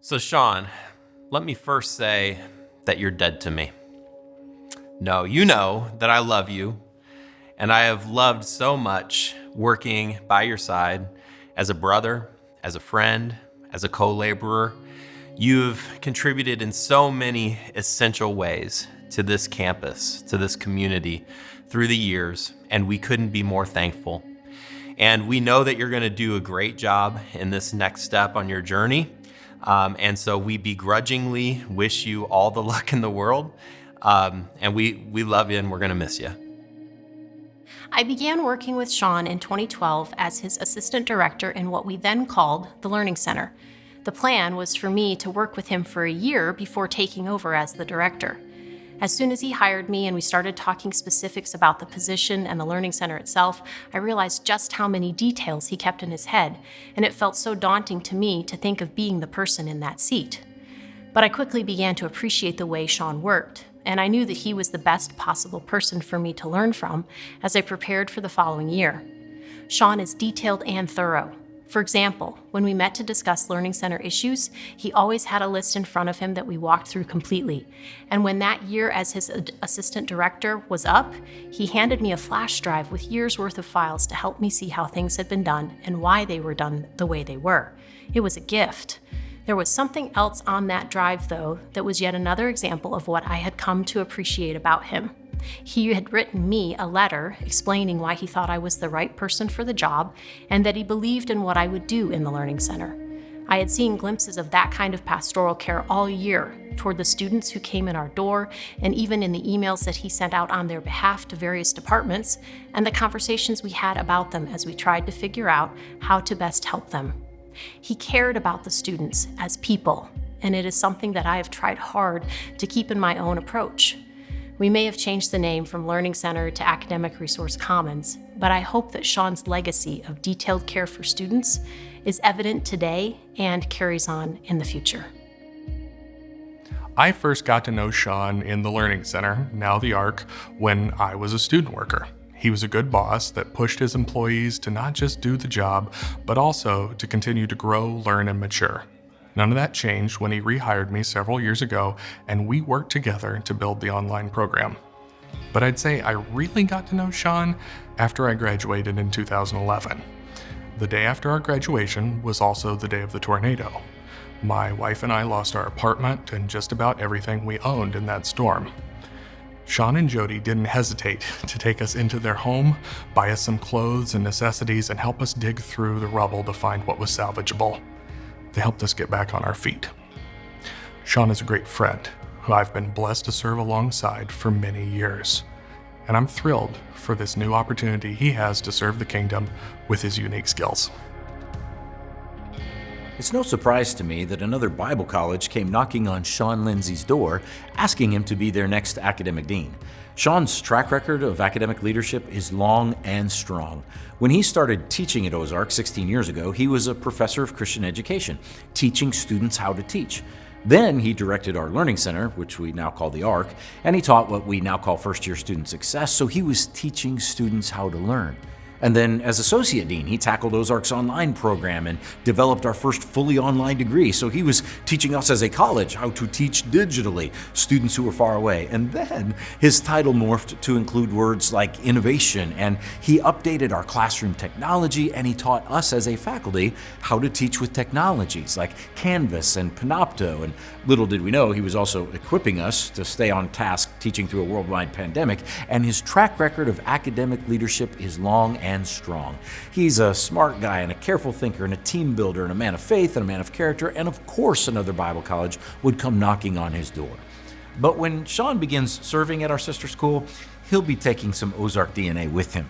So Shawn, let me first say that you're dead to me. No, you know that I love you, and I have loved so much working by your side as a brother, as a friend, as a co-laborer. You've contributed in so many essential ways to this campus, to this community through the years, and we couldn't be more thankful. And we know that you're going to do a great job in this next step on your journey. And so we begrudgingly wish you all the luck in the world. And we love you and we're going to miss you. I began working with Shawn in 2012 as his assistant director in what we then called the Learning Center. The plan was for me to work with him for a year before taking over as the director. As soon as he hired me and we started talking specifics about the position and the Learning Center itself, I realized just how many details he kept in his head, and it felt so daunting to me to think of being the person in that seat. But I quickly began to appreciate the way Shawn worked, and I knew that he was the best possible person for me to learn from as I prepared for the following year. Shawn is detailed and thorough. For example, when we met to discuss Learning Center issues, he always had a list in front of him that we walked through completely. And when that year as his assistant director was up, he handed me a flash drive with years' worth of files to help me see how things had been done and why they were done the way they were. It was a gift. There was something else on that drive, though, that was yet another example of what I had come to appreciate about him. He had written me a letter explaining why he thought I was the right person for the job and that he believed in what I would do in the Learning Center. I had seen glimpses of that kind of pastoral care all year toward the students who came in our door and even in the emails that he sent out on their behalf to various departments and the conversations we had about them as we tried to figure out how to best help them. He cared about the students as people, and it is something that I have tried hard to keep in my own approach. We may have changed the name from Learning Center to Academic Resource Commons, but I hope that Shawn's legacy of detailed care for students is evident today and carries on in the future. I first got to know Shawn in the Learning Center, now the ARC, when I was a student worker. He was a good boss that pushed his employees to not just do the job, but also to continue to grow, learn, and mature. None of that changed when he rehired me several years ago, and we worked together to build the online program. But I'd say I really got to know Shawn after I graduated in 2011. The day after our graduation was also the day of the tornado. My wife and I lost our apartment and just about everything we owned in that storm. Shawn and Jody didn't hesitate to take us into their home, buy us some clothes and necessities, and help us dig through the rubble to find what was salvageable. They helped us get back on our feet. Shawn is a great friend who I've been blessed to serve alongside for many years. And I'm thrilled for this new opportunity he has to serve the kingdom with his unique skills. It's no surprise to me that another Bible college came knocking on Shawn Lindsay's door, asking him to be their next academic dean. Shawn's track record of academic leadership is long and strong. When he started teaching at Ozark 16 years ago, he was a professor of Christian education, teaching students how to teach. Then he directed our Learning Center, which we now call the ARC, and he taught what we now call first-year student success, so he was teaching students how to learn. And then as Associate Dean, he tackled Ozark's online program and developed our first fully online degree. So he was teaching us as a college how to teach digitally, students who were far away. And then his title morphed to include words like innovation, and he updated our classroom technology, and he taught us as a faculty how to teach with technologies like Canvas and Panopto. And little did we know, he was also equipping us to stay on task teaching through a worldwide pandemic, and his track record of academic leadership is long and strong. He's a smart guy and a careful thinker and a team builder and a man of faith and a man of character, and of course another Bible college would come knocking on his door. But when Shawn begins serving at our sister school, he'll be taking some Ozark DNA with him.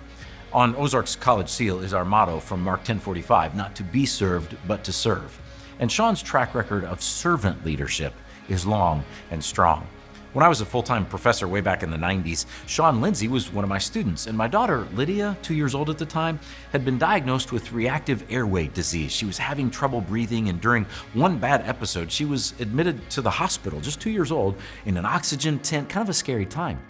On Ozark's college seal is our motto from Mark 10:45, not to be served, but to serve. And Shawn's track record of servant leadership is long and strong. When I was a full-time professor way back in the 90s, Shawn Lindsay was one of my students, and my daughter, Lydia, 2 years old at the time, had been diagnosed with reactive airway disease. She was having trouble breathing, and during one bad episode, she was admitted to the hospital, just 2 years old, in an oxygen tent, kind of a scary time.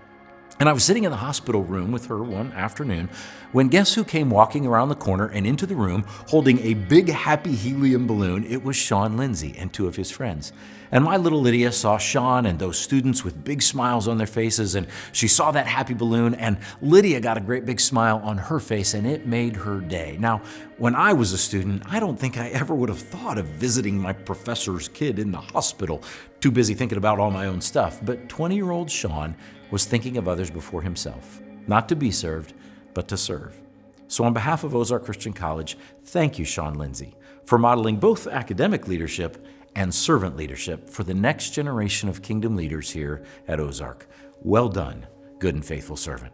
And I was sitting in the hospital room with her one afternoon when guess who came walking around the corner and into the room holding a big happy helium balloon? It was Shawn Lindsay and two of his friends. And my little Lydia saw Shawn and those students with big smiles on their faces, and she saw that happy balloon, and Lydia got a great big smile on her face, and it made her day. Now, when I was a student, I don't think I ever would have thought of visiting my professor's kid in the hospital, too busy thinking about all my own stuff. But 20-year-old Shawn was thinking of others before himself, not to be served, but to serve. So on behalf of Ozark Christian College, thank you, Shawn Lindsay, for modeling both academic leadership and servant leadership for the next generation of kingdom leaders here at Ozark. Well done, good and faithful servant.